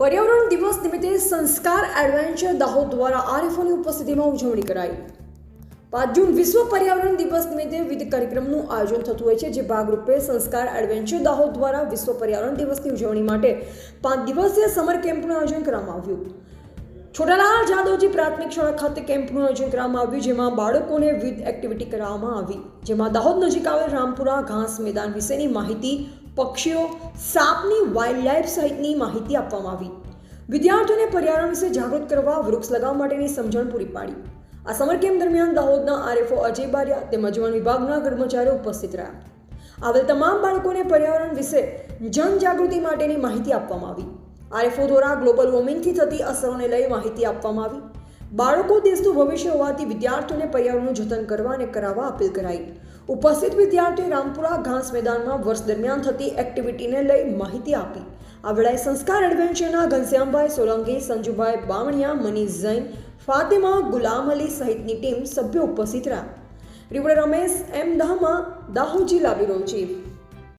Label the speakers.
Speaker 1: પર્યાવરણ દિવસ નિમિત્તે સંસ્કાર એડવેન્ચર દાહોદ દ્વારા આરએફઓની ઉપસ્થિતિમાં ઉજવણી કરાઈ। 5 જૂન વિશ્વ પર્યાવરણ દિવસ નિમિત્તે વિવિધ કાર્યક્રમનું આયોજન થતું હોય છે, જે ભાગરૂપે સંસ્કાર એડવેન્ચર દાહોદ દ્વારા વિશ્વ પર્યાવરણ દિવસની ઉજવણી માટે 5 દિવસીય સમર કેમ્પનું આયોજન કરવામાં આવ્યું। છોટાલાલ જાદવજી પ્રાથમિક શાળા ખાતે કેમ્પનું આયોજન કરવામાં આવ્યું, જેમાં બાળકોને વિવિધ એક્ટિવિટી કરાવવામાં આવી, જેમાં દાહોદ નજીક આવેલ રામપુરા ઘાસ મેદાન વિશેની માહિતી, પક્ષીઓ, સાપની વાઇલ્ડલાઇફ સહિતની માહિતી આપવામાં આવી। વિદ્યાર્થીઓને પર્યાવરણ વિશે જાગૃત કરવા વૃક્ષ લગાવવા માટેની સમજણ પૂરી પાડી। આ સમર કેમ્પ દરમિયાન દાહોદના આરએફઓ અજય બારિયા તેમજ વન વિભાગના કર્મચારીઓ ઉપસ્થિત રહ્યા। આવેલ તમામ બાળકોને પર્યાવરણ વિશે જનજાગૃતિ માટેની માહિતી આપવામાં આવી। આરએફઓ દ્વારા ગ્લોબલ વોર્મિંગથી થતી અસરોને લઈ માહિતી આપવામાં આવી। બાળકો દેશનું ભવિષ્ય હોવાથી વિદ્યાર્થીઓને પર્યાવરણનું જતન કરવા અને કરાવવા અપીલ કરાઈ। ઉપસ્થિત વિદ્યાર્થીઓએ રામપુરા ઘાસ મેદાનમાં વર્ષ દરમિયાન થતી એક્ટિવિટીને લઈ માહિતી આપી। આ વેળાએ સંસ્કાર એડવેન્ચરના ઘનશ્યામભાઈ સોલંકી, સંજુભાઈ બામણિયા, મનીષ જૈન, ફાતિમા ગુલામ અલી સહિતની ટીમ સભ્યો ઉપસ્થિત રહ્યા। રિપોર્ટર રમેશ એમ દહમા, દાહોદ જિલ્લા બ્યુરો ચીફ।